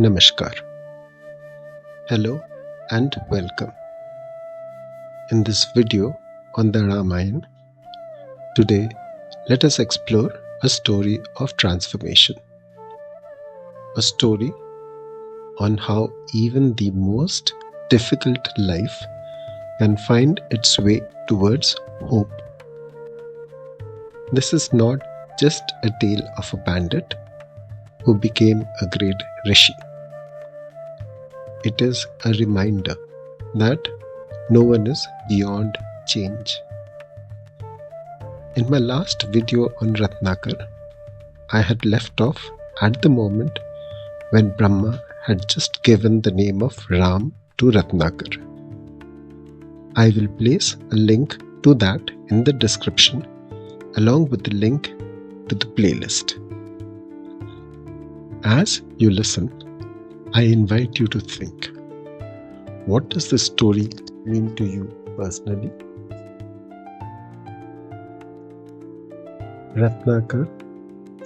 Namaskar. Hello and welcome. In this video on the Ramayana, today let us explore a story of transformation. A story on how even the most difficult life can find its way towards hope. This is not just a tale of a bandit who became a great rishi. It is a reminder that no one is beyond change. In my last video on Ratnakar, I had left off at the moment when Brahma had just given the name of Ram to Ratnakar. I will place a link to that in the description along with the link to the playlist. As you listen, I invite you to think, what does this story mean to you personally? Ratnakar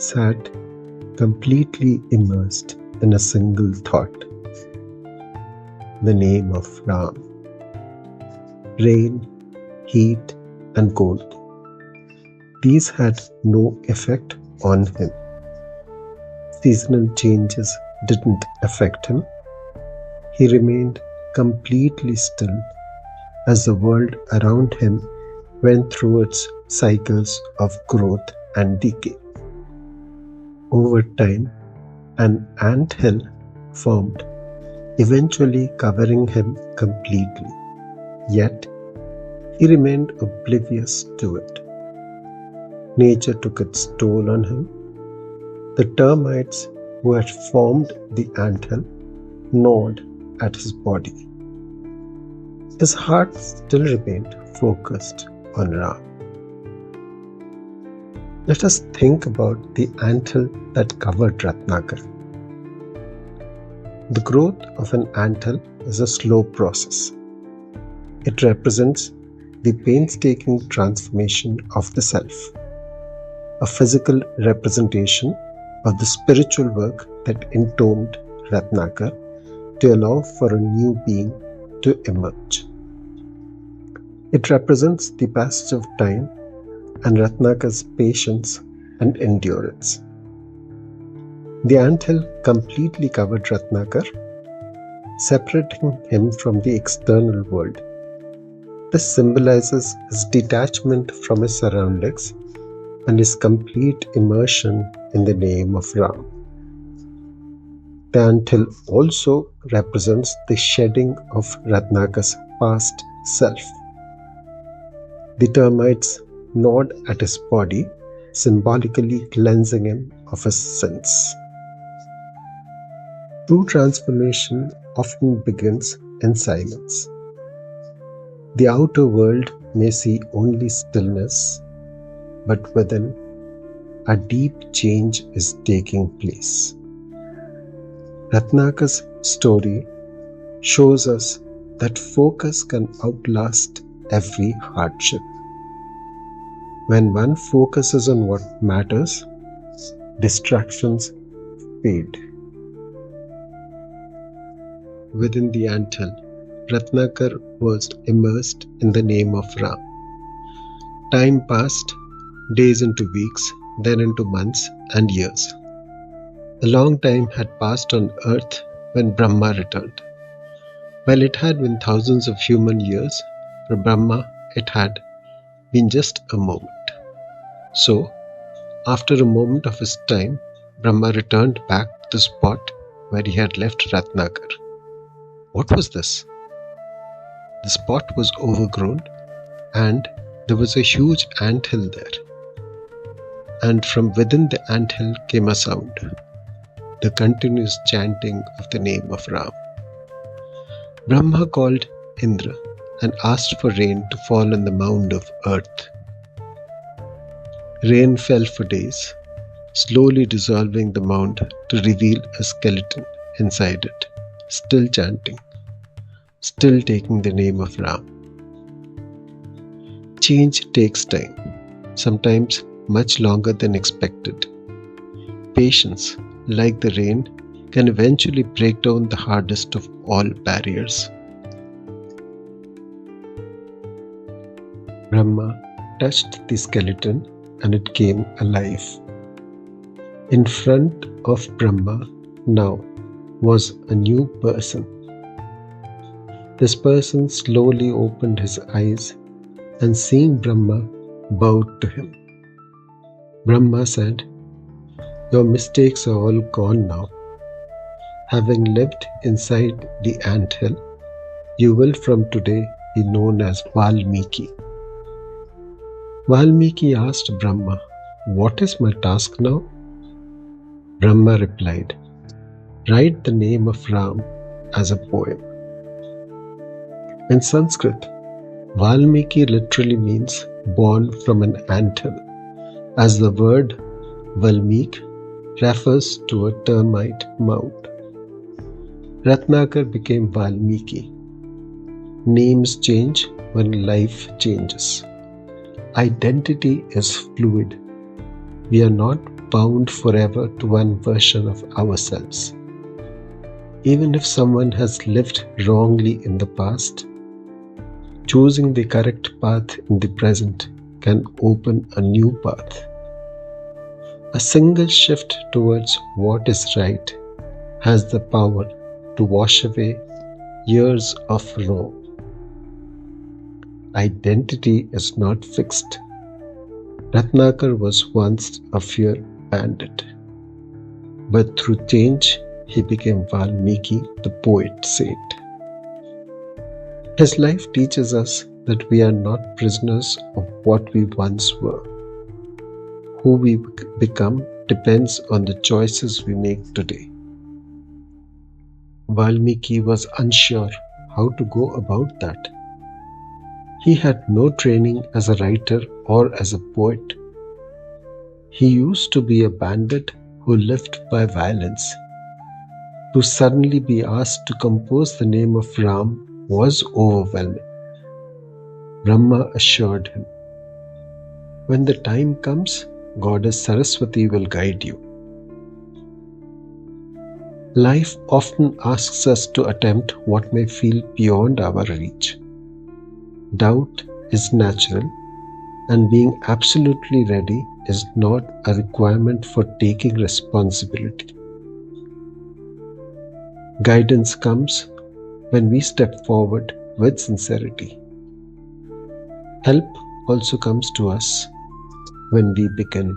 sat completely immersed in a single thought. The name of Ram. Rain, heat and cold. These had no effect on him. Seasonal changes didn't affect him. He remained completely still as the world around him went through its cycles of growth and decay. Over time, an anthill formed, eventually covering him completely. Yet, he remained oblivious to it. Nature took its toll on him. The termites who had formed the anthill gnawed at his body. His heart still remained focused on Ram. Let us think about the anthill that covered Ratnakar. The growth of an anthill is a slow process. It represents the painstaking transformation of the self, a physical representation of the spiritual work that entombed Ratnakar to allow for a new being to emerge. It represents the passage of time and Ratnakar's patience and endurance. The anthill completely covered Ratnakar, separating him from the external world. This symbolizes his detachment from his surroundings and his complete immersion in the name of Ram. The anthill also represents the shedding of Ratnakar's past self. The termites gnawed at his body, symbolically cleansing him of his sins. True transformation often begins in silence. The outer world may see only stillness, but within, a deep change is taking place. Ratnakar's story shows us that focus can outlast every hardship. When one focuses on what matters, distractions fade. Within the anthill, Ratnakar was immersed in the name of Ram. Time passed, days into weeks, then into months and years. A long time had passed on earth when Brahma returned. While it had been thousands of human years, for Brahma it had been just a moment. So, after a moment of his time, Brahma returned back to the spot where he had left Ratnakar. What was this? The spot was overgrown and there was a huge anthill there. And from within the anthill came a sound, the continuous chanting of the name of Ram. Brahma called Indra and asked for rain to fall on the mound of earth. Rain fell for days, slowly dissolving the mound to reveal a skeleton inside it, still chanting, still taking the name of Ram. Change takes time, sometimes much longer than expected. Patience, like the rain, can eventually break down the hardest of all barriers. Brahma touched the skeleton and it came alive. In front of Brahma now was a new person. This person slowly opened his eyes and seeing Brahma bowed to him. Brahma said, "Your mistakes are all gone now. Having lived inside the anthill, you will from today be known as Valmiki." Valmiki asked Brahma, "What is my task now?" Brahma replied, "Write the name of Ram as a poem." In Sanskrit, Valmiki literally means born from an anthill, as the word Valmiki refers to a termite mound. Ratnakar became Valmiki. Names change when life changes. Identity is fluid. We are not bound forever to one version of ourselves. Even if someone has lived wrongly in the past, choosing the correct path in the present can open a new path. A single shift towards what is right has the power to wash away years of wrong. Identity is not fixed. Ratnakar was once a feared bandit, but through change he became Valmiki, the poet saint. His life teaches us that we are not prisoners of what we once were. Who we become depends on the choices we make today. Valmiki was unsure how to go about that. He had no training as a writer or as a poet. He used to be a bandit who lived by violence. To suddenly be asked to compose the name of Ram was overwhelming. Brahma assured him, "When the time comes, Goddess Saraswati will guide you." Life often asks us to attempt what may feel beyond our reach. Doubt is natural, and being absolutely ready is not a requirement for taking responsibility. Guidance comes when we step forward with sincerity. Help also comes to us when we begin.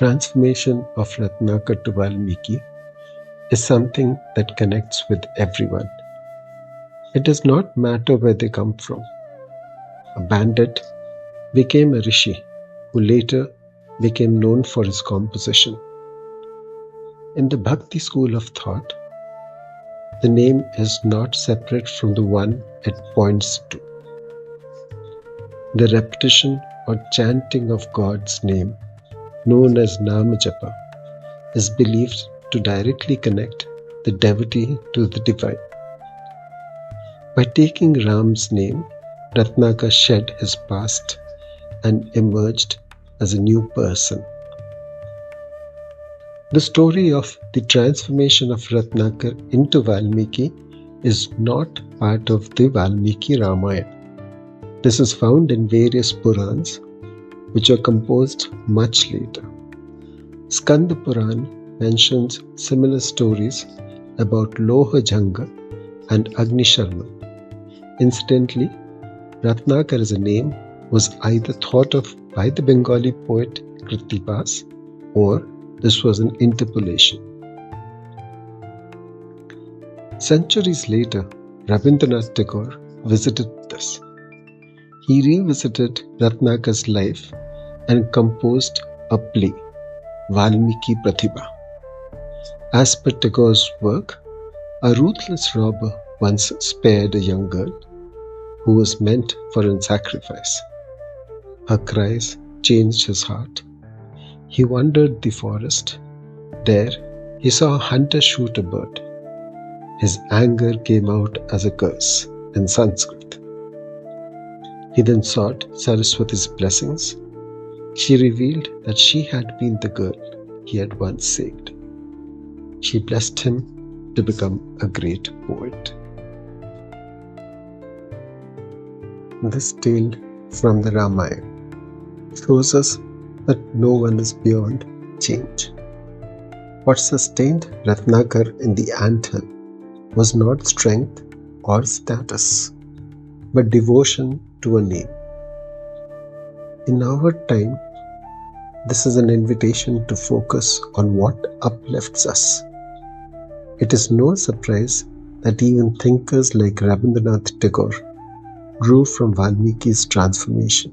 Transformation of Ratnakar to Valmiki is something that connects with everyone. It does not matter where they come from. A bandit became a rishi who later became known for his composition. In the Bhakti school of thought, the name is not separate from the one it points to. The repetition or chanting of God's name, known as Nama Japa, is believed to directly connect the devotee to the divine. By taking Ram's name, Ratnakar shed his past and emerged as a new person. The story of the transformation of Ratnakar into Valmiki is not part of the Valmiki Ramayana. This is found in various Purans, which are composed much later. Skanda Puran mentions similar stories about Loha Janga and Agni Sharma. Incidentally, Ratnakar as a name was either thought of by the Bengali poet Krittivasi or this was an interpolation. Centuries later, Rabindranath Tagore visited this. He revisited Ratnakar's life and composed a play, Valmiki Pratibha. As per Tagore's work, a ruthless robber once spared a young girl who was meant for a sacrifice. Her cries changed his heart. He wandered the forest. There, he saw a hunter shoot a bird. His anger came out as a curse in Sanskrit. He then sought Saraswati's blessings, She revealed that she had been the girl he had once saved. She blessed him to become a great poet. This tale from the Ramayana shows us that no one is beyond change. What sustained Ratnakar in the anthill was not strength or status, but devotion to a name. In our time, this is an invitation to focus on what uplifts us. It is no surprise that even thinkers like Rabindranath Tagore grew from Valmiki's transformation.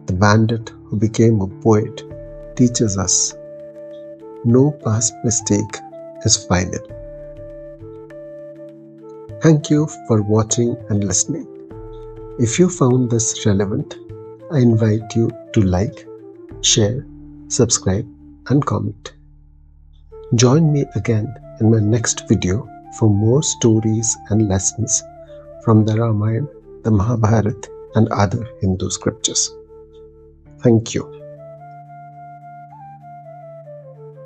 The bandit who became a poet teaches us no past mistake is final. Thank you for watching and listening. If you found this relevant, I invite you to like, share, subscribe, and comment. Join me again in my next video for more stories and lessons from the Ramayana, the Mahabharata, and other Hindu scriptures. Thank you.